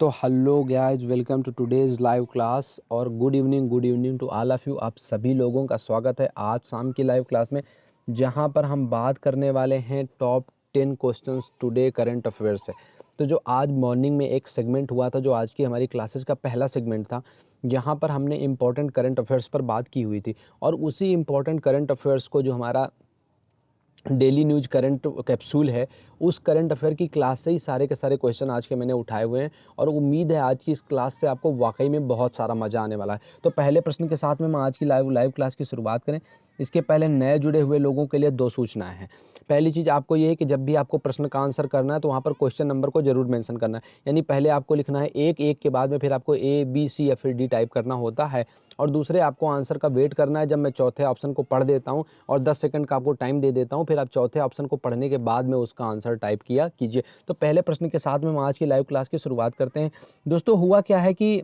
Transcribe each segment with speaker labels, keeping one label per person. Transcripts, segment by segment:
Speaker 1: तो hello guys, welcome to today's live class और good evening to all of you. आप सभी लोगों का स्वागत है आज शाम की लाइव क्लास में, जहां पर हम बात करने वाले हैं top 10 questions today current affairs से। तो जो आज मॉर्निंग में एक सेगमेंट हुआ था, जो आज की हमारी क्लासेस का पहला सेगमेंट था, जहां पर हमने इंपॉर्टेंट करंट अफेयर्स पर बात की हुई थी, और उसी इंपॉर्टेंट करंट अफेयर्स को जो हमारा डेली न्यूज करंट कैप्सूल है, उस करंट अफेयर की क्लास से ही सारे के सारे क्वेश्चन आज के मैंने उठाए हुए हैं, और उम्मीद है आज की इस क्लास से आपको वाकई में बहुत सारा मजा आने वाला है। तो पहले प्रश्न के साथ में हम आज की लाइव क्लास की शुरुआत करें, इसके पहले नए जुड़े हुए लोगों के लिए 2 सूचनाएं हैं। पहली चीज़ आपको ये है कि जब भी आपको प्रश्न का आंसर करना है तो वहाँ पर क्वेश्चन नंबर को जरूर मेंशन करना है, यानी पहले आपको लिखना है एक के बाद में फिर आपको ए बी सी या फिर डी टाइप करना होता है, और दूसरे आपको आंसर का वेट करना है जब मैं चौथे ऑप्शन को पढ़ देता हूँ और 10 सेकंड का आपको टाइम दे देता हूँ, फिर आप चौथे ऑप्शन को पढ़ने के बाद में उसका आंसर टाइप किया कीजिए। तो पहले प्रश्न के साथ में हम आज की लाइव क्लास की शुरुआत करते हैं। दोस्तों, हुआ क्या है कि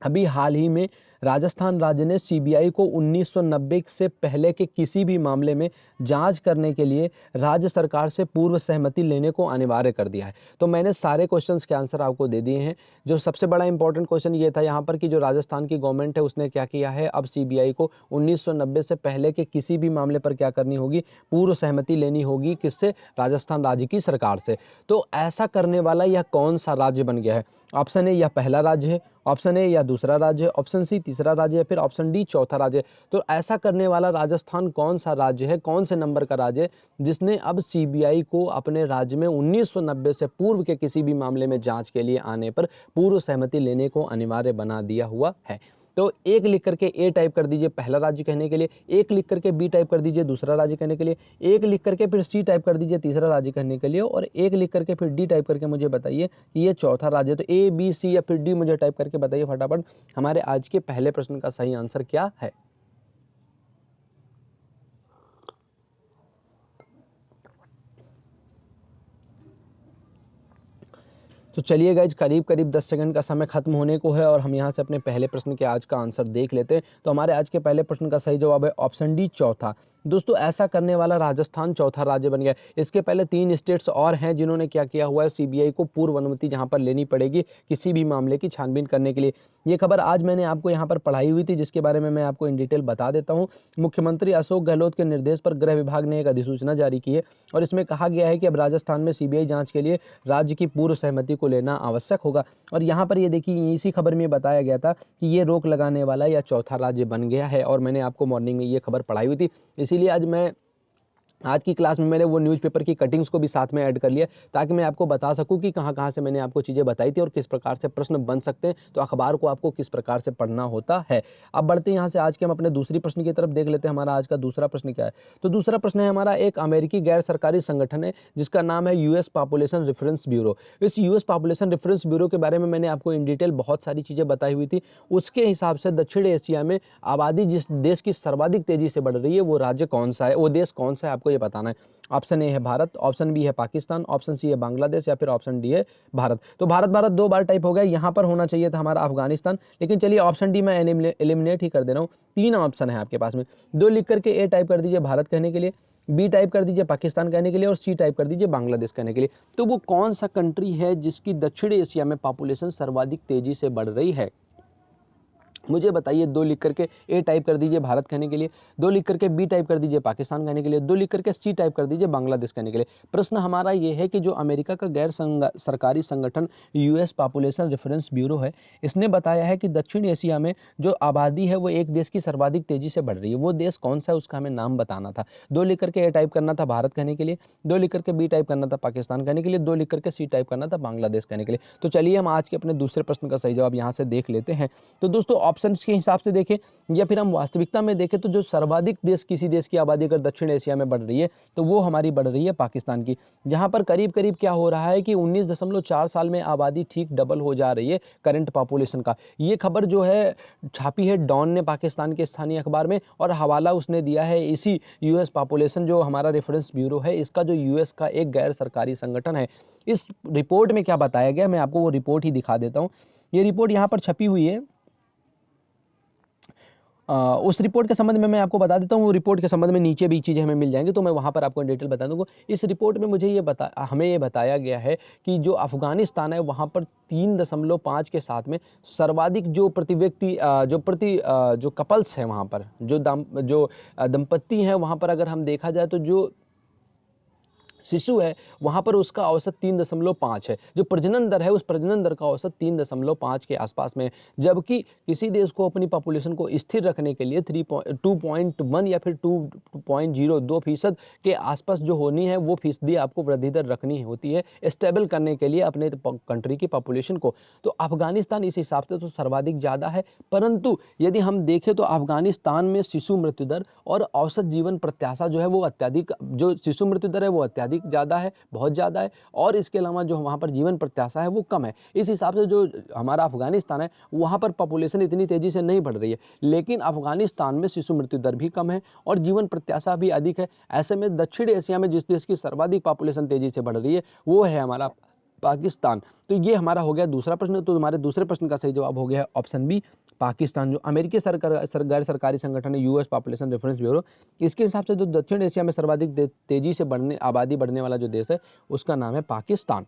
Speaker 1: अभी हाल ही में राजस्थान राज्य ने सीबीआई को 1990 से पहले के किसी भी मामले में जांच करने के लिए राज्य सरकार से पूर्व सहमति लेने को अनिवार्य कर दिया है। तो मैंने सारे क्वेश्चंस के आंसर आपको दे दिए हैं। जो सबसे बड़ा इंपॉर्टेंट क्वेश्चन ये था यहाँ पर कि जो राजस्थान की गवर्नमेंट है उसने क्या किया है, अब सीबीआई को 1990 से पहले के किसी भी मामले पर क्या करनी होगी, पूर्व सहमति लेनी होगी। किससे? राजस्थान राज्य की सरकार से। तो ऐसा करने वाला यह कौन सा राज्य बन गया है? ऑप्शन ए यह पहला राज्य है, ऑप्शन ए या दूसरा राज्य है, ऑप्शन सी तीसरा राज्य है, फिर ऑप्शन डी चौथा राज्य है। तो ऐसा करने वाला राजस्थान कौन सा राज्य है, कौन से नंबर का राज्य है, जिसने अब सीबीआई को अपने राज्य में 1990 से पूर्व के किसी भी मामले में जांच के लिए आने पर पूर्व सहमति लेने को अनिवार्य बना दिया हुआ है? तो एक लिख करके ए टाइप कर दीजिए पहला राज्य कहने के लिए, एक लिख करके बी टाइप कर दीजिए दूसरा राज्य कहने के लिए, एक लिख करके फिर सी टाइप कर दीजिए तीसरा राज्य कहने के लिए, और एक लिख करके फिर डी टाइप करके मुझे बताइए कि ये चौथा राज्य है। तो ए बी सी या फिर डी मुझे टाइप करके बताइए फटाफट, हमारे आज के पहले प्रश्न का सही आंसर क्या है? तो चलिए गाइज, करीब करीब 10 सेकंड का समय खत्म होने को है और हम यहाँ से अपने पहले प्रश्न के आज का आंसर देख लेते हैं। तो हमारे आज के पहले प्रश्न का सही जवाब है ऑप्शन डी चौथा। दोस्तों, ऐसा करने वाला राजस्थान चौथा राज्य बन गया। इसके पहले 3 स्टेट्स और हैं जिन्होंने क्या किया हुआ है, सीबीआई को पूर्व अनुमति जहां पर लेनी पड़ेगी किसी भी मामले की छानबीन करने के लिए। ये खबर आज मैंने आपको यहाँ पर पढ़ाई हुई थी, जिसके बारे में मैं आपको इन डिटेल बता देता हूँ। मुख्यमंत्री अशोक गहलोत के निर्देश पर गृह विभाग ने एक अधिसूचना जारी की है, और इसमें कहा गया है कि अब राजस्थान में सीबीआई जांच के लिए राज्य की पूर्व सहमति को लेना आवश्यक होगा। और यहाँ पर ये देखिए, इसी खबर में बताया गया था कि ये रोक लगाने वाला या चौथा राज्य बन गया है, और मैंने आपको मॉर्निंग में ये खबर पढ़ाई हुई थी। इसीलिए आज की क्लास में मैंने वो न्यूज़पेपर की कटिंग्स को भी साथ में ऐड कर लिया, ताकि मैं आपको बता सकूं कि कहां कहां से मैंने आपको चीज़ें बताई थी और किस प्रकार से प्रश्न बन सकते हैं, तो अखबार को आपको किस प्रकार से पढ़ना होता है। अब बढ़ते हैं यहाँ से, आज के हम अपने दूसरी प्रश्न की तरफ देख लेते हैं। हमारा आज का दूसरा प्रश्न क्या है? तो दूसरा प्रश्न है हमारा, एक अमेरिकी गैर सरकारी संगठन है जिसका नाम है यूएस पॉपुलेशन रेफरेंस ब्यूरो। इस यूएस पॉपुलेशन रेफरेंस ब्यूरो के बारे में मैंने आपको इन डिटेल बहुत सारी चीज़ें बताई हुई थी। उसके हिसाब से दक्षिण एशिया में आबादी जिस देश की सर्वाधिक तेजी से बढ़ रही है, वो राज्य कौन सा है, वो देश कौन सा है, आपको ये बताना है। ऑप्शन ए है भारत, ऑप्शन बी है पाकिस्तान, ऑप्शन सी है बांग्लादेश, या फिर ऑप्शन डी है भारत। तो भारत भारत 2 बार टाइप हो गया, यहाँ पर होना चाहिए था हमारा अफगानिस्तान, लेकिन चलिए ऑप्शन डी मैं एलिमिनेट ही कर दे रहा हूँ। 3 ऑप्शन है आपके पास में, 2 लिख करके ए टाइप कर दीजिए भारत कहने के लिए, बी टाइप कर दीजिए पाकिस्तान कहने के लिए, और सी टाइप कर दीजिए बांग्लादेश कहने के लिए। तो वो कौन सा कंट्री है जिसकी दक्षिण एशिया में पॉपुलेशन सर्वाधिक तेजी से बढ़ रही है, मुझे बताइए। 2 लिख करके ए टाइप कर दीजिए भारत कहने के लिए, 2 लिख करके बी टाइप कर दीजिए पाकिस्तान कहने के लिए, 2 लिख करके सी टाइप कर दीजिए बांग्लादेश कहने के लिए। प्रश्न हमारा ये है कि जो अमेरिका का गैर सरकारी संगठन यूएस पॉपुलेशन रेफरेंस ब्यूरो है, इसने बताया है कि दक्षिण एशिया में जो आबादी है वो एक देश की सर्वाधिक तेजी से बढ़ रही है। वो देश कौन सा है उसका हमें नाम बताना था। 2 लिख करके ए टाइप करना था भारत कहने के लिए, 2 लिख करके बी टाइप करना था पाकिस्तान कहने के लिए, 2 लिख करके सी टाइप करना था बांग्लादेश कहने के लिए। तो चलिए हम आज के अपने दूसरे प्रश्न का सही जवाब यहाँ से देख लेते हैं। तो दोस्तों, ऑप्शन के हिसाब से देखें या फिर हम वास्तविकता में देखें, तो जो सर्वाधिक देश, किसी देश की आबादी अगर दक्षिण एशिया में बढ़ रही है तो वो हमारी बढ़ रही है पाकिस्तान की, जहां पर करीब करीब क्या हो रहा है कि 19.4 साल में आबादी ठीक डबल हो जा रही है करंट पॉपुलेशन का। ये खबर जो है छापी है डॉन ने पाकिस्तान के स्थानीय अखबार में, और हवाला उसने दिया है इसी यूएस पॉपुलेशन जो हमारा रेफरेंस ब्यूरो है, इसका जो यूएस का एक गैर सरकारी संगठन है। इस रिपोर्ट में क्या बताया गया, मैं आपको वो रिपोर्ट ही दिखा देता हूं। ये रिपोर्ट यहां पर छपी हुई है। उस रिपोर्ट के संबंध में मैं आपको बता देता हूँ। वो रिपोर्ट के संबंध में नीचे भी चीज़ें हमें मिल जाएंगी, तो मैं वहाँ पर आपको डिटेल बता दूंगा। इस रिपोर्ट में हमें ये बताया गया है कि जो अफगानिस्तान है वहाँ पर 3.5 के साथ में सर्वाधिक जो प्रति व्यक्ति जो कपल्स हैं वहाँ पर, जो दंपत्ति हैं वहाँ पर, अगर हम देखा जाए तो जो शिशु है वहां पर उसका औसत 3.5 है। जो प्रजनन दर है उस प्रजनन दर का औसत 3.5 के आसपास में है। जबकि किसी देश को अपनी पॉपुलेशन को स्थिर रखने के लिए 2.1 या फिर 2.02% के आसपास जो होनी है वो फीसदी आपको वृद्धि दर रखनी होती है स्टेबल करने के लिए अपने कंट्री की पॉपुलेशन को। तो अफगानिस्तान इस हिसाब से तो सर्वाधिक ज्यादा है, परंतु यदि हम देखें तो अफगानिस्तान में शिशु मृत्यु दर और औसत जीवन प्रत्याशा जो है वो अत्यधिक, जो शिशु मृत्यु दर है वो अत्यधिक ज्यादा है, बहुत ज्यादा है, और इसके अलावा जो वहां पर जीवन प्रत्याशा है वो कम है। इस हिसाब से जो हमारा अफगानिस्तान है वहां पर पॉपुलेशन इतनी तेजी से नहीं बढ़ रही है, लेकिन अफगानिस्तान में शिशु मृत्यु दर भी कम है और जीवन प्रत्याशा भी अधिक है। ऐसे में दक्षिण एशिया में जिस देश की सर्वाधिक पॉपुलेशन तेजी से बढ़ रही है वो है हमारा पाकिस्तान। तो ये हमारा हो गया दूसरा प्रश्न। तो हमारे दूसरे प्रश्न का सही जवाब हो गया है ऑप्शन बी, पाकिस्तान। जो अमेरिकी गैर सरकारी संगठन है यूएस पॉपुलेशन रेफरेंस ब्यूरो, इसके हिसाब से जो दक्षिण एशिया में सर्वाधिक तेजी से आबादी बढ़ने वाला जो देश है उसका नाम है पाकिस्तान।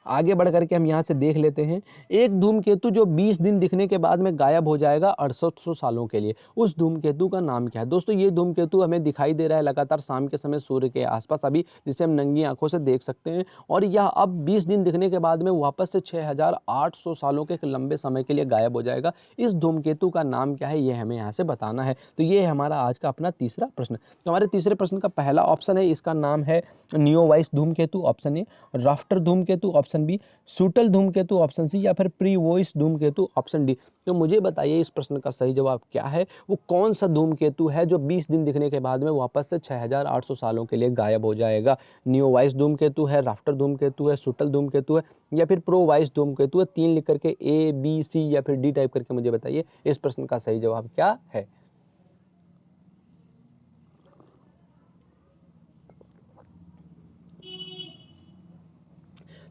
Speaker 1: आगे बढ़ करके हम यहाँ से देख लेते हैं, एक धूमकेतु जो 20 दिन दिखने के बाद में गायब हो जाएगा 6800 सालों के लिए, उस धूमकेतु का नाम क्या है? दोस्तों ये धूमकेतु हमें दिखाई दे रहा है लगातार शाम के समय सूर्य के आसपास अभी, जिसे हम नंगी आंखों से देख सकते हैं, और यह अब 20 दिन दिखने के बाद में वापस से 6800 सालों के एक लंबे समय के लिए गायब हो जाएगा। इस धूमकेतु का नाम क्या है ये हमें यहाँ से बताना है। तो ये है हमारा आज का अपना तीसरा प्रश्न। तो हमारे तीसरे प्रश्न का पहला ऑप्शन है, इसका नाम है नियोवाइस धूमकेतु ऑप्शन ए, राफ्टर धूमकेतु ऑप्शन बी, सूटल धूमकेतु ऑप्शन सी, या फिर प्रीवोइस धूमकेतु ऑप्शन डी। तो मुझे बताइए इस प्रश्न का सही जवाब क्या है? वो कौन सा धूमकेतु है जो 20 दिन दिखने के बाद में वापस से 6800 सालों के लिए गायब हो जाएगा? नियोवाइस धूमकेतु है, राफ्टर धूमकेतु है, सूटल धूमकेतु है, या फिर प्रोवाइस धूमकेतु है? 3 लिख करके ए बी सी या फिर डी टाइप करके मुझे बताइए इस प्रश्न का सही जवाब क्या है।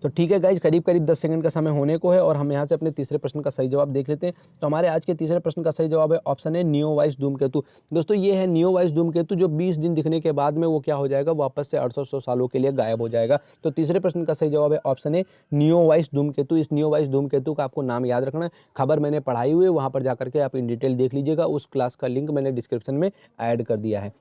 Speaker 1: तो ठीक है गाइज, करीब करीब 10 सेकंड का समय होने को है और हम यहाँ से अपने तीसरे प्रश्न का सही जवाब देख लेते हैं। तो हमारे आज के तीसरे प्रश्न का सही जवाब है ऑप्शन है नियोवाइस धूमकेतु। दोस्तों ये है नियोवाइस धूमकेतु जो 20 दिन दिखने के बाद में वो क्या हो जाएगा, वापस से 800 सालों के लिए गायब हो जाएगा। तो तीसरे प्रश्न का सही जवाब है ऑप्शन है नियोवाइस धूमकेतु। इस नियोवाइस धूमकेतु का आपको नाम याद रखना है, खबर मैंने पढ़ाई हुई है, वहां पर जाकर के आप इन डिटेल देख लीजिएगा, उस क्लास का लिंक मैंने डिस्क्रिप्शन में ऐड कर दिया है।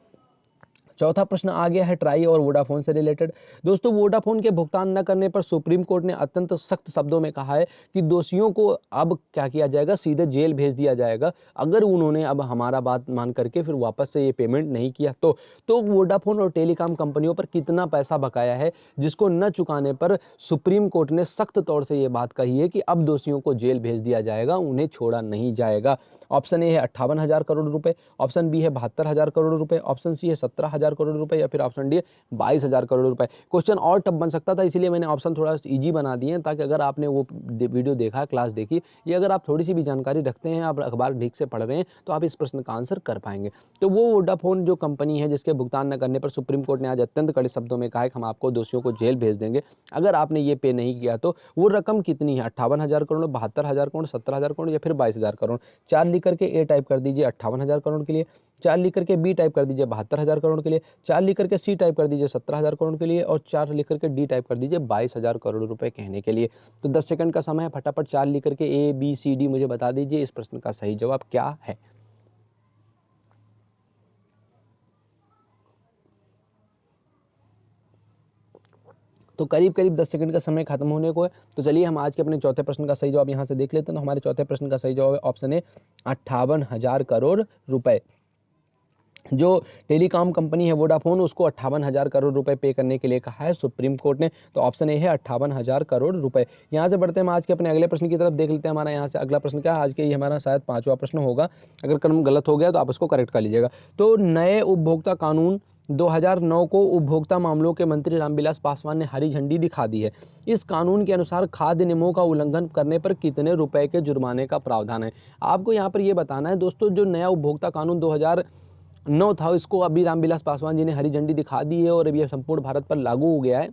Speaker 1: चौथा प्रश्न आ गया है ट्राई और वोडाफोन से रिलेटेड। दोस्तों वोडाफोन के भुगतान न करने पर सुप्रीम कोर्ट ने अत्यंत सख्त शब्दों में कहा है कि दोषियों को अब क्या किया जाएगा, सीधे जेल भेज दिया जाएगा अगर उन्होंने अब हमारा बात मान करके फिर वापस से ये पेमेंट नहीं किया तो वोडाफोन और टेलीकॉम कंपनियों पर कितना पैसा बकाया है जिसको न चुकाने पर सुप्रीम कोर्ट ने सख्त तौर से ये बात कही है कि अब दोषियों को जेल भेज दिया जाएगा, उन्हें छोड़ा नहीं जाएगा। ऑप्शन ए है 58,000 करोड़ रुपए, ऑप्शन बी है 72,000 करोड़ रुपए, ऑप्शन सी है 17,000 करोड़ रुपए, या फिर ऑप्शन डी है 22,000 करोड़ रुपए। क्वेश्चन और टफ बन सकता था, इसलिए मैंने ऑप्शन थोड़ा इजी बना दिए हैं ताकि अगर आपने वो वीडियो देखा, क्लास देखी, या अगर आप थोड़ी सी भी जानकारी रखते हैं, आप अखबार ठीक से पढ़ रहे हैं, तो आप इस प्रश्न का आंसर कर पाएंगे। तो वो वोडाफोन जो कंपनी है जिसके भुगतान न करने पर सुप्रीम कोर्ट ने आज अत्यंत कड़े शब्दों में कहा है कि हम आपको दोषियों को जेल भेज देंगे अगर आपने ये पे नहीं किया। तो वो रकम कितनी है, 58,000 करोड़, 72,000 करोड़, 17,000 करोड़, या फिर 22,000 करोड़? 4 लिख करके ए टाइप कर दीजिए 58,000 करोड़ के लिए, 4 लिख करके बी टाइप कर दीजिए 72,000 करोड़ के लिए, 4 लिख करके सी टाइप कर दीजिए 17,000 करोड़ के लिए, और 4 लिख करके डी टाइप कर दीजिए 22,000 करोड़ रुपए कहने के लिए। तो 10 सेकंड का समय है, फटाफट 4 लिख करके ए बी सी डी मुझे बता दीजिए इस प्रश्न का सही जवाब क्या है। तो करीब करीब 10 सेकंड का समय खत्म होने को है। तो चलिए हम आज के अपने चौथे प्रश्न का सही जवाब यहाँ से देख लेते हैं। तो हमारे चौथे प्रश्न का सही जवाब है ऑप्शन ए 58,000 करोड़ रुपए। जो टेलीकॉम कंपनी है वोडाफोन, उसको 58,000 करोड़ रुपए पे करने के लिए कहा है सुप्रीम कोर्ट ने। तो ऑप्शन ए है 58,000 करोड़ रुपए। यहाँ से बढ़ते हैं हम आज के अपने अगले प्रश्न की तरफ, देख लेते हैं हमारा यहाँ से अगला प्रश्न क्या है। आज के ये हमारा शायद 5वां प्रश्न होगा, अगर क्रम गलत हो गया तो आप उसको करेक्ट कर लीजिएगा। तो नए उपभोक्ता कानून 2009 को उपभोक्ता मामलों के मंत्री रामविलास पासवान ने हरी झंडी दिखा दी है। इस कानून के अनुसार खाद्य नियमों का उल्लंघन करने पर कितने रुपए के जुर्माने का प्रावधान है? आपको यहाँ पर यह बताना है दोस्तों, जो नया उपभोक्ता कानून 2009 था, इसको अभी रामविलास पासवान जी ने हरी झंडी दिखा दी है और अभी संपूर्ण भारत पर लागू हो गया है।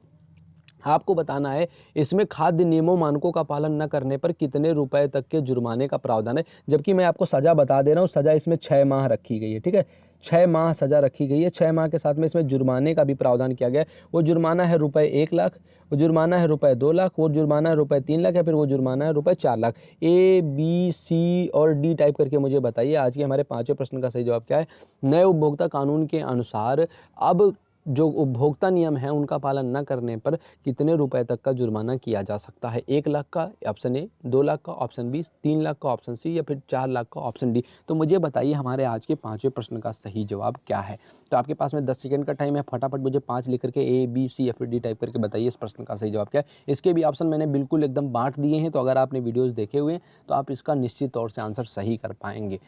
Speaker 1: आपको बताना है इसमें खाद्य नियमों मानकों का पालन न करने पर कितने रुपए तक के जुर्माने का प्रावधान है। जबकि मैं आपको सजा बता दे रहा हूँ, सजा इसमें 6 माह रखी गई है, ठीक है, 6 माह सजा रखी गई है। 6 माह के साथ में इसमें जुर्माने का भी प्रावधान किया गया है। वो जुर्माना है रुपए 1 लाख, वो जुर्माना है रुपए 2 लाख, वो जुर्माना है रुपए 3 लाख, या फिर वो जुर्माना है रुपए 4 लाख। ए बी सी और डी टाइप करके मुझे बताइए आज के हमारे पांचों प्रश्न का सही जवाब क्या है। नए उपभोक्ता कानून के अनुसार अब जो उपभोक्ता नियम है उनका पालन न करने पर कितने रुपए तक का जुर्माना किया जा सकता है। 1 लाख का ऑप्शन ए, 2 लाख का ऑप्शन बी, 3 लाख का ऑप्शन सी, या फिर 4 लाख का ऑप्शन डी। तो मुझे बताइए हमारे आज के पांचवें प्रश्न का सही जवाब क्या है। तो आपके पास में 10 सेकंड का टाइम है, फटाफट मुझे 5 लिख करके ए बी सी या फिर डी टाइप करके बताइए इस प्रश्न का सही जवाब क्या है। इसके भी ऑप्शन मैंने बिल्कुल एकदम बांट दिए हैं, तो अगर आपने वीडियोज देखे हुए हैं तो आप इसका निश्चित तौर से आंसर सही कर पाएंगे।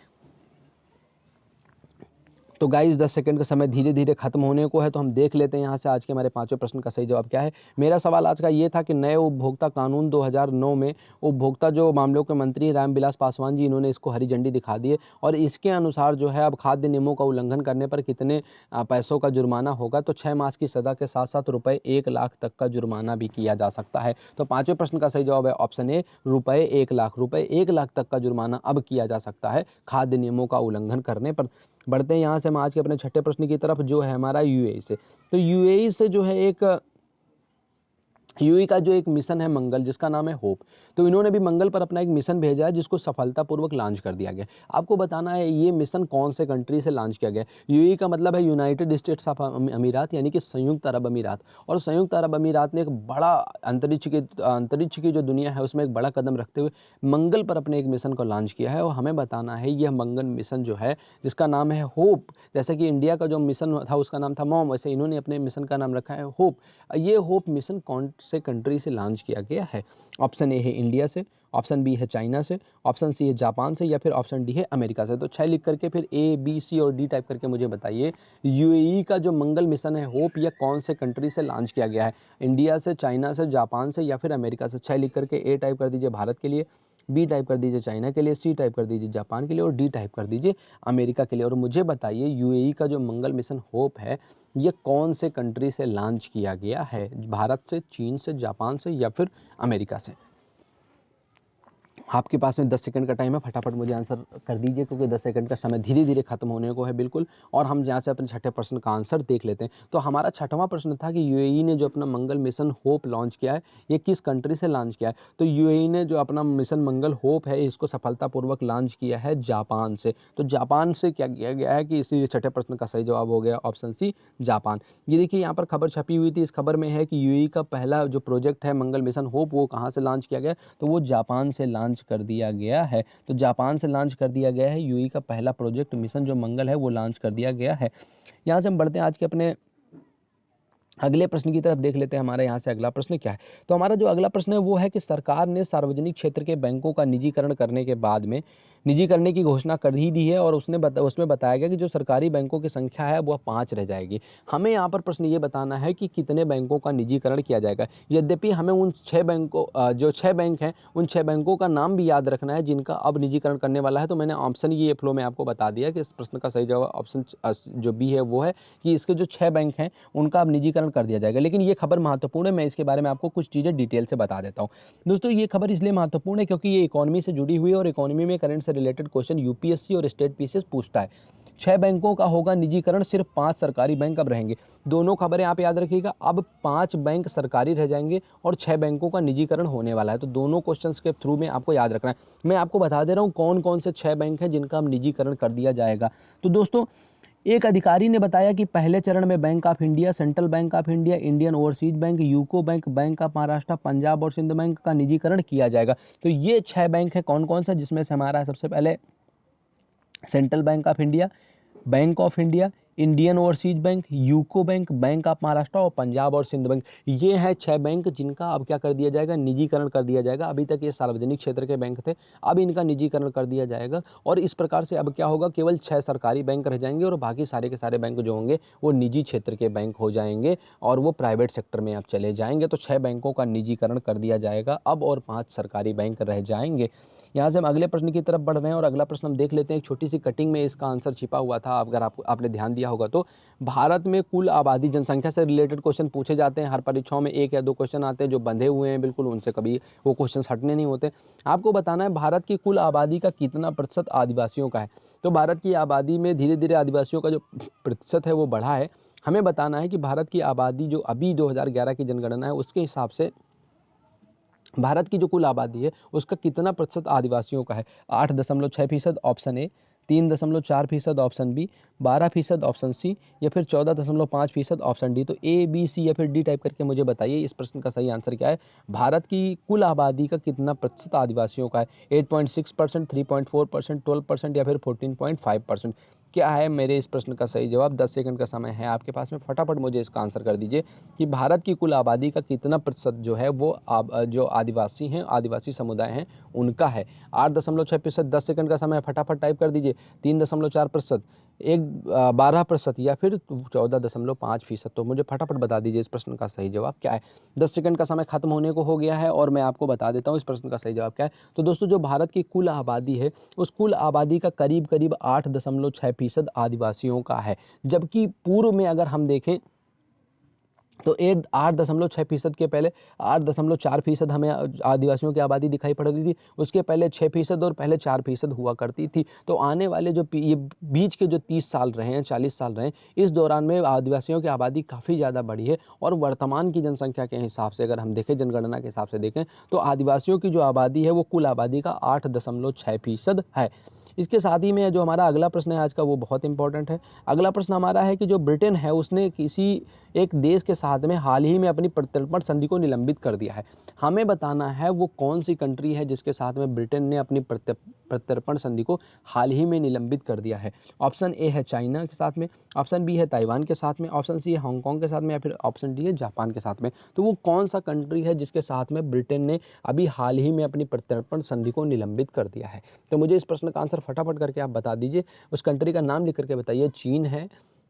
Speaker 1: तो गाइस 10 सेकंड का समय धीरे धीरे खत्म होने को है, तो हम देख लेते हैं यहाँ से आज के हमारे पांचवें प्रश्न का सही जवाब क्या है। मेरा सवाल आज का ये था कि नए उपभोक्ता कानून 2009 में उपभोक्ता जो मामलों के मंत्री रामविलास पासवान जी, इन्होंने इसको हरी झंडी दिखा दी है, और इसके अनुसार जो है अब खाद्य नियमों का उल्लंघन करने पर कितने पैसों का जुर्माना होगा। तो 6 मास की सजा के साथ साथ रुपए 1 लाख तक का जुर्माना भी किया जा सकता है। तो पांचवें प्रश्न का सही जवाब है ऑप्शन ए, रुपए 1 लाख। रुपए 1 लाख तक का जुर्माना अब किया जा सकता है खाद्य नियमों का उल्लंघन करने पर। बढ़ते हैं यहाँ से हम आज के अपने छठे प्रश्न की तरफ, जो है हमारा यूएई से। तो यूएई से जो है यूएई का जो एक मिशन है मंगल, जिसका नाम है होप, तो इन्होंने भी मंगल पर अपना एक मिशन भेजा है जिसको सफलतापूर्वक लॉन्च कर दिया गया। आपको बताना है ये मिशन कौन से कंट्री से लॉन्च किया गया। यूएई का मतलब है यूनाइटेड स्टेट्स ऑफ अमीरात, यानी कि संयुक्त अरब अमीरात। और संयुक्त अरब अमीरात ने एक बड़ा अंतरिक्ष की जो दुनिया है उसमें एक बड़ा कदम रखते हुए मंगल पर अपने एक मिशन को लॉन्च किया है। और हमें बताना है यह मंगल मिशन जो है जिसका नाम है होप, जैसे कि इंडिया का जो मिशन था उसका नाम था मॉम, वैसे इन्होंने अपने मिशन का नाम रखा है होप। ये होप मिशन कौन से कंट्री से लॉन्च किया गया है। ऑप्शन ए है इंडिया से, ऑप्शन बी है चाइना से, ऑप्शन सी है जापान से, या फिर ऑप्शन डी है अमेरिका से। तो 6 लिख करके फिर ए बी सी और डी टाइप करके मुझे बताइए यूएई का जो मंगल मिशन है होप, यह कौन से कंट्री से लॉन्च किया गया है। इंडिया से, चाइना से, जापान से, या फिर अमेरिका से। 6 लिख करके ए टाइप कर दीजिए भारत के लिए, बी टाइप कर दीजिए चाइना के लिए, सी टाइप कर दीजिए जापान के लिए, और डी टाइप कर दीजिए अमेरिका के लिए। और मुझे बताइए यूएई का जो मंगल मिशन होप है ये कौन से कंट्री से लॉन्च किया गया है। भारत से, चीन से, जापान से, या फिर अमेरिका से। आपके पास में 10 सेकंड का टाइम है, फटाफट मुझे आंसर कर दीजिए क्योंकि 10 सेकंड का समय धीरे धीरे खत्म होने को है बिल्कुल। और हम यहाँ से अपने छठे प्रश्न का आंसर देख लेते हैं। तो हमारा छठवां प्रश्न था कि यूएई ने जो अपना मंगल मिशन होप लॉन्च किया है ये किस कंट्री से लॉन्च किया है। तो यूएई ने जो अपना मिशन मंगल होप है इसको सफलतापूर्वक लॉन्च किया है जापान से। तो जापान से क्या किया गया है कि इसी छठे प्रश्न का सही जवाब हो गया ऑप्शन सी, जापान। ये देखिए यहाँ पर खबर छपी हुई थी, इस खबर में है कि यूएई का पहला जो प्रोजेक्ट है मंगल मिशन होप वो कहाँ से लॉन्च किया गया, तो वो जापान से लॉन्च कर दिया गया है। तो जापान से लॉन्च कर दिया गया है यूएई का पहला प्रोजेक्ट मिशन जो मंगल है वो लॉन्च कर दिया गया है। यहाँ से हम बढ़ते हैं आज के अपने अगले प्रश्न की तरफ, देख लेते हैं हमारे यहाँ से अगला प्रश्न क्या है। तो हमारा जो अगला प्रश्न है वो है कि सरकार ने सार्वजनिक क्षेत्र के बैंकों का निजीकरण करने के बाद में निजी करने की घोषणा कर ही दी है, और उसमें बताया गया कि जो सरकारी बैंकों की संख्या है वह 5 रह जाएगी। हमें यहाँ पर प्रश्न ये बताना है कि कितने बैंकों का निजीकरण किया जाएगा। यद्यपि हमें उन 6 बैंकों जो 6 बैंक हैं उन 6 बैंकों का नाम भी याद रखना है जिनका अब निजीकरण करने वाला है। तो मैंने ऑप्शन ये फ्लो में आपको बता दिया कि इस प्रश्न का सही जवाब ऑप्शन जो बी है वो है कि इसके जो 6 बैंक हैं उनका अब निजीकरण कर दिया जाएगा। लेकिन ये खबर महत्वपूर्ण है, मैं इसके बारे में आपको कुछ चीज़ें डिटेल से बता देता हूँ। दोस्तों ये खबर इसलिए महत्वपूर्ण है क्योंकि ये इकोनॉमी से जुड़ी हुई है, और इकोनॉमी में करंट से रिलेटेड क्वेश्चन यूपीएससी और स्टेट पीसीएस पूछता है। 6 बैंकों का होगा निजीकरण, सिर्फ 5 सरकारी बैंक अब रहेंगे। दोनों खबरें आप याद रखिएगा, अब 5 बैंक सरकारी रह जाएंगे और 6 बैंकों का निजीकरण होने वाला है। तो दोनों क्वेश्चंस के थ्रू में आपको याद रखना है। मैं आपको बता दे रहा हूँ कौन कौन से 6 बैंक हैं जिनका अब निजीकरण कर दिया जाएगा। तो दोस्तों एक अधिकारी ने बताया कि पहले चरण में bank of India, central bank of India, Indian overseas bank, UCO bank, bank of Maharashtra, Punjab और सिंध बैंक का निजीकरण किया जाएगा। तो ये 6 बैंक है कौन कौन सा, जिसमें से हमारा सबसे पहले central bank of India, bank of India, Indian overseas bank, UCO bank, bank of Maharashtra और पंजाब और सिंध बैंक। ये हैं 6 बैंक जिनका अब क्या कर दिया जाएगा, निजीकरण कर दिया जाएगा। अभी तक ये सार्वजनिक क्षेत्र के बैंक थे, अब इनका निजीकरण कर दिया जाएगा। और इस प्रकार से अब क्या होगा, केवल 6 सरकारी बैंक रह जाएंगे और बाकी सारे के सारे बैंक जो होंगे वो निजी क्षेत्र के बैंक हो जाएंगे और वो प्राइवेट सेक्टर में अब चले जाएंगे। तो 6 बैंकों का निजीकरण कर दिया जाएगा अब, और 5 सरकारी बैंक रह जाएंगे। यहाँ से हम अगले प्रश्न की तरफ बढ़ रहे हैं और अगला प्रश्न हम देख लेते हैं। एक छोटी सी कटिंग में इसका आंसर छिपा हुआ था, अगर आपने ध्यान दिया होगा तो। भारत में कुल आबादी, जनसंख्या से रिलेटेड क्वेश्चन पूछे जाते हैं हर परीक्षाओं में, 1 या 2 क्वेश्चन आते हैं जो बंधे हुए हैं बिल्कुल, उनसे कभी वो क्वेश्चन हटने नहीं होते। आपको बताना है भारत की कुल आबादी का कितना प्रतिशत आदिवासियों का है। तो भारत की आबादी में धीरे धीरे आदिवासियों का जो प्रतिशत है वो बढ़ा है। हमें बताना है कि भारत की आबादी जो अभी 2011 की जनगणना है उसके हिसाब से भारत की जो कुल आबादी है उसका कितना प्रतिशत आदिवासियों का है। 8.6% option A, 3.4% option B, 12% option C, या फिर 14.5% ऑप्शन डी। तो ए, बी, सी या फिर डी टाइप करके मुझे बताइए इस प्रश्न का सही आंसर क्या है। भारत की कुल आबादी का कितना प्रतिशत आदिवासियों का है। 8.6%, 3.4%, 12% या फिर 14.5%। क्या है मेरे इस प्रश्न का सही जवाब। 10 सेकंड का समय है आपके पास में, फटाफट मुझे इसका आंसर कर दीजिए कि भारत की कुल आबादी का कितना प्रतिशत जो है वो जो आदिवासी हैं, आदिवासी समुदाय हैं, उनका है। 8.6%, 10 सेकंड का समय, फटाफट टाइप कर दीजिए। 3.4%, 12% या फिर 14.5%। तो मुझे फटाफट बता दीजिए इस प्रश्न का सही जवाब क्या है। 10 सेकंड का समय खत्म होने को हो गया है और मैं आपको बता देता हूँ इस प्रश्न का सही जवाब क्या है। तो दोस्तों, जो भारत की कुल आबादी है उस कुल आबादी का करीब करीब 8.6% आदिवासियों का है। जबकि पूर्व में अगर हम देखें तो 8.6% के पहले 8.4% हमें आदिवासियों की आबादी दिखाई पड़ रही थी। उसके पहले 6% और पहले 4% हुआ करती थी। तो आने वाले जो ये बीच के जो 30 साल रहे हैं, 40 साल रहे हैं, इस दौरान में आदिवासियों की आबादी काफ़ी ज़्यादा बढ़ी है। और वर्तमान की जनसंख्या के हिसाब से अगर हम देखें, जनगणना के हिसाब से देखें, तो आदिवासियों की जो आबादी है वो कुल आबादी का 8.6% है। इसके साथ ही में जो हमारा अगला प्रश्न है आज का वो बहुत इंपॉर्टेंट है। अगला प्रश्न हमारा है कि जो ब्रिटेन है उसने किसी एक देश के साथ में हाल ही में अपनी प्रत्यर्पण संधि को निलंबित कर दिया है। हमें बताना है वो कौन सी कंट्री है जिसके साथ में ब्रिटेन ने अपनी प्रत्यर्पण संधि को हाल ही में निलंबित कर दिया है। ऑप्शन ए है चाइना के साथ में, ऑप्शन बी है ताइवान के साथ में, ऑप्शन सी है हांगकांग के साथ में, या फिर ऑप्शन डी है जापान के साथ में। तो वो कौन सा कंट्री है जिसके साथ में ब्रिटेन ने अभी हाल ही में अपनी प्रत्यर्पण संधि को निलंबित कर दिया है। तो मुझे इस प्रश्न का आंसर फटाफट करके आप बता दीजिए। उस कंट्री का नाम लिख करके बताइए। चीन है,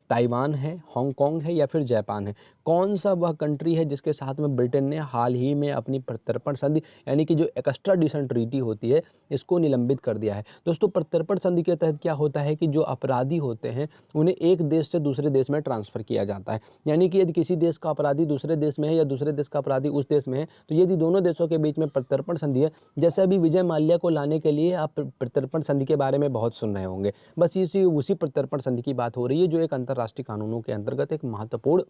Speaker 1: ताइवान है, हांगकांग है, या फिर जापान है। कौन सा वह कंट्री है जिसके साथ में ब्रिटेन ने हाल ही में अपनी प्रत्यर्पण संधि यानी कि जो एक्स्ट्राडिशन ट्रीटी होती है इसको निलंबित कर दिया है। दोस्तों, प्रत्यर्पण संधि के तहत क्या होता है कि जो अपराधी होते हैं उन्हें एक देश से दूसरे देश में ट्रांसफर किया जाता है। यानी कि यदि किसी देश का अपराधी दूसरे देश में है या दूसरे देश का अपराधी उस देश में है, तो यदि दोनों देशों के बीच में प्रत्यर्पण संधि है, जैसे अभी विजय माल्या को लाने के लिए आप प्रत्यर्पण संधि के बारे में बहुत सुन रहे होंगे, बस इसी उसी प्रत्यर्पण संधि की बात हो रही है, जो एक अंतर्राष्ट्रीय कानूनों के अंतर्गत एक महत्वपूर्ण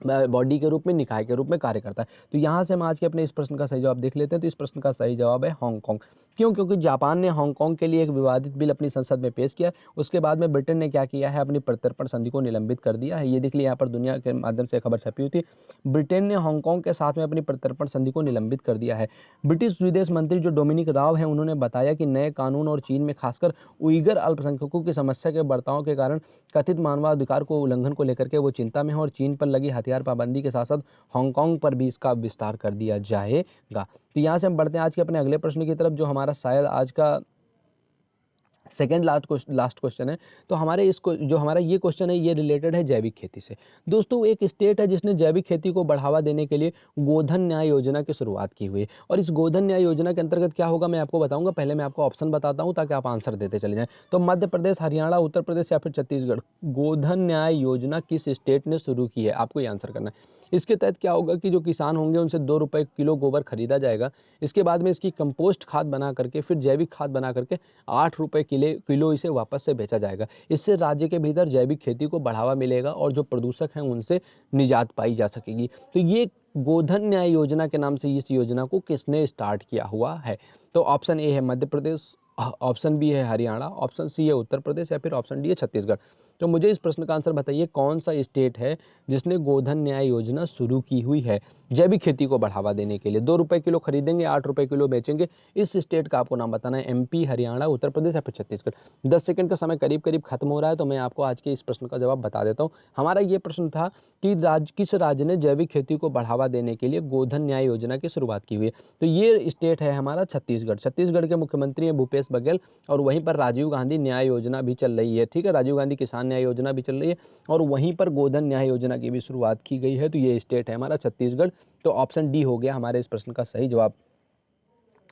Speaker 1: बॉडी के रूप में, निकाय के रूप में कार्य करता है। तो यहाँ से हम आज के अपने इस प्रश्न का सही जवाब देख लेते हैं। तो इस प्रश्न का सही जवाब है हांगकांग। क्यों? क्योंकि जापान ने हांगकांग के लिए एक विवादित बिल अपनी संसद में पेश किया। उसके बाद में ब्रिटेन ने क्या किया है, अपनी प्रत्यर्पण संधि को निलंबित कर दिया है। ये देख लिया, यहाँ पर दुनिया के माध्यम से खबर छपी हुई थी। ब्रिटेन ने हांगकांग के साथ में अपनी प्रत्यर्पण संधि को निलंबित कर दिया है। ब्रिटिश विदेश मंत्री जो डोमिनिक राव हैं, उन्होंने बताया कि नए कानून और चीन में खासकर उइगर अल्पसंख्यकों की समस्या के बर्ताव के कारण कथित मानवाधिकार को उल्लंघन को लेकर के वो चिंता में है और चीन पर लगी हथियार पाबंदी के साथ साथ हांगकांग पर भी इसका विस्तार कर दिया जाएगा। तो यहाँ से हम बढ़ते हैं आज के अपने अगले प्रश्न की तरफ, जो हमारा शायद आज का सेकेंड लास्ट क्वेश्चन है। तो हमारे जो हमारा ये क्वेश्चन है ये रिलेटेड है जैविक खेती से। दोस्तों, एक स्टेट है जिसने जैविक खेती को बढ़ावा देने के लिए गोधन न्याय योजना की शुरुआत की हुई है। और इस गोधन न्याय योजना के अंतर्गत क्या होगा मैं आपको बताऊंगा। पहले मैं आपको ऑप्शन बताता हूं ताकि आप आंसर देते चले जाएं। तो मध्य प्रदेश, हरियाणा, उत्तर प्रदेश या फिर छत्तीसगढ़। गोधन न्याय योजना किस स्टेट ने शुरू की है, आपको ये आंसर करना है। इसके तहत क्या होगा कि जो किसान होंगे उनसे 2 रुपए किलो गोबर खरीदा जाएगा। इसके बाद में इसकी कंपोस्ट खाद बना करके फिर जैविक खाद बना करके 8 रुपए किलो इसे वापस से बेचा जाएगा। इससे राज्य के भीतर जैविक खेती को बढ़ावा मिलेगा और जो प्रदूषक हैं उनसे निजात पाई जा सकेगी। तो ये गोधन न्याय योजना के नाम से इस योजना को किसने स्टार्ट किया हुआ है। तो ऑप्शन ए है मध्य प्रदेश, ऑप्शन बी है हरियाणा, ऑप्शन सी है उत्तर प्रदेश, या फिर ऑप्शन डी है छत्तीसगढ़। तो मुझे इस प्रश्न का आंसर बताइए, कौन सा स्टेट है जिसने गोधन न्याय योजना शुरू की हुई है जैविक खेती को बढ़ावा देने के लिए। 2 रुपए किलो खरीदेंगे, 8 रुपए किलो बेचेंगे। इस स्टेट का आपको नाम बताना है। एमपी, हरियाणा, उत्तर प्रदेश या फिर छत्तीसगढ़। 10 सेकंड का समय करीब करीब खत्म हो रहा है, तो मैं आपको आज के इस प्रश्न का जवाब बता देता हूँ। हमारा ये प्रश्न था कि किस राज्य ने जैविक खेती को बढ़ावा देने के लिए गोधन न्याय योजना की शुरुआत की हुई है। तो ये स्टेट है हमारा छत्तीसगढ़। छत्तीसगढ़ के मुख्यमंत्री हैं भूपेश बघेल और वहीं पर राजीव गांधी न्याय योजना भी चल रही है। ठीक है, राजीव गांधी किसान न्याय योजना भी चल रही है और वहीं पर गोधन न्याय योजना की भी शुरुआत की गई है। तो ये स्टेट है हमारा छत्तीसगढ़। तो ऑप्शन डी हो गया हमारे इस प्रश्न का सही जवाब।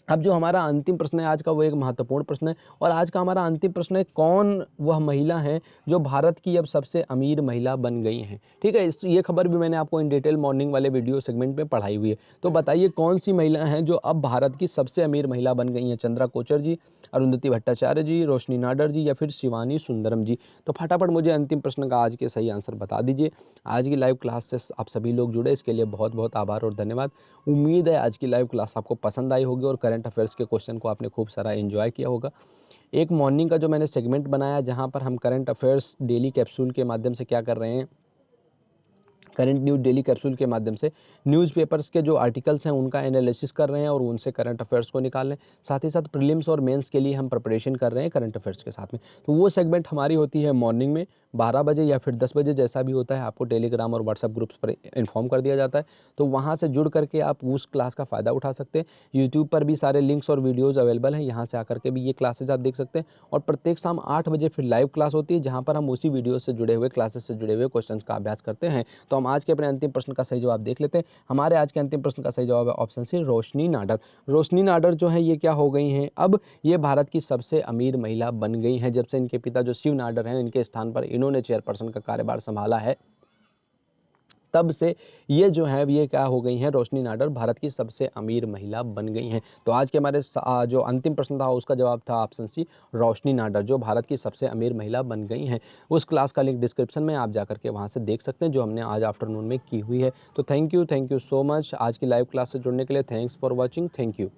Speaker 1: अब जो हमारा अंतिम प्रश्न है आज का, वो एक महत्वपूर्ण प्रश्न है, और आज का हमारा अंतिम प्रश्न है, कौन वह महिला है जो भारत की अब सबसे अमीर महिला बन गई हैं। ठीक है, ये खबर भी मैंने आपको इन डिटेल मॉर्निंग वाले वीडियो सेगमेंट में पढ़ाई हुई है। तो बताइए कौन सी महिला है जो अब भारत की सबसे अमीर महिला बन गई हैं? चंद्रा कोचर जी, अरुंधति भट्टाचार्य जी, रोशनी नाडर जी, या फिर शिवानी सुंदरम जी? तो फटाफट मुझे अंतिम प्रश्न का आज के सही आंसर बता दीजिए। आज की लाइव क्लास से आप सभी लोग जुड़े, इसके लिए बहुत बहुत आभार और धन्यवाद। उम्मीद है आज की लाइव क्लास आपको पसंद आई होगी और करंट अफेयर्स के क्वेश्चन को आपने खूब सारा एंजॉय किया होगा। एक मॉर्निंग का जो मैंने सेगमेंट बनाया, जहां पर हम करंट अफेयर्स डेली कैप्सूल के माध्यम से क्या कर रहे हैं, करंट न्यूज डेली कैप्सूल के माध्यम से न्यूज़पेपर्स के जो आर्टिकल्स हैं उनका एनालिसिस कर रहे हैं और उनसे करंट अफेयर्स को निकाल रहे हैं। साथ ही साथ प्रीलिम्स और मेंस के लिए हम प्रिपरेशन कर रहे हैं करंट अफेयर्स के साथ में। तो वो सेगमेंट हमारी होती है मॉर्निंग में 12 बजे या फिर 10 बजे, जैसा भी होता है आपको टेलीग्राम और व्हाट्सएप ग्रुप्स पर इन्फॉर्म कर दिया जाता है। तो वहाँ से जुड़ करके आप उस क्लास का फ़ायदा उठा सकते हैं। यूट्यूब पर भी सारे लिंक्स और वीडियोज़ अवेलेबल हैं, यहाँ से आकर के भी ये क्लासेज आप देख सकते हैं। और प्रत्येक शाम 8 बजे फिर लाइव क्लास होती है, जहाँ पर हम उसी वीडियो से जुड़े हुए, क्लासेस से जुड़े हुए क्वेश्चन का अभ्यास करते हैं। तो हम आज के अपने अंतिम प्रश्न का सही जवाब देख लेते हैं। हमारे आज के अंतिम प्रश्न का सही जवाब है ऑप्शन सी, रोशनी नाडर। रोशनी नाडर जो है ये क्या हो गई हैं, अब ये भारत की सबसे अमीर महिला बन गई हैं। जब से इनके पिता जो शिव नाडर हैं, इनके स्थान पर इन्होंने चेयरपर्सन का कार्यभार संभाला है, तब से ये जो है ये क्या हो गई हैं, रोशनी नाडर भारत की सबसे अमीर महिला बन गई हैं। तो आज के हमारे जो अंतिम प्रश्न था उसका जवाब था ऑप्शन सी, रोशनी नाडर, जो भारत की सबसे अमीर महिला बन गई हैं। उस क्लास का लिंक डिस्क्रिप्शन में आप जाकर के वहाँ से देख सकते हैं, जो हमने आज आफ्टरनून में की हुई है। तो थैंक यू सो मच आज की लाइव क्लास से जुड़ने के लिए। Thanks for watching, thank you.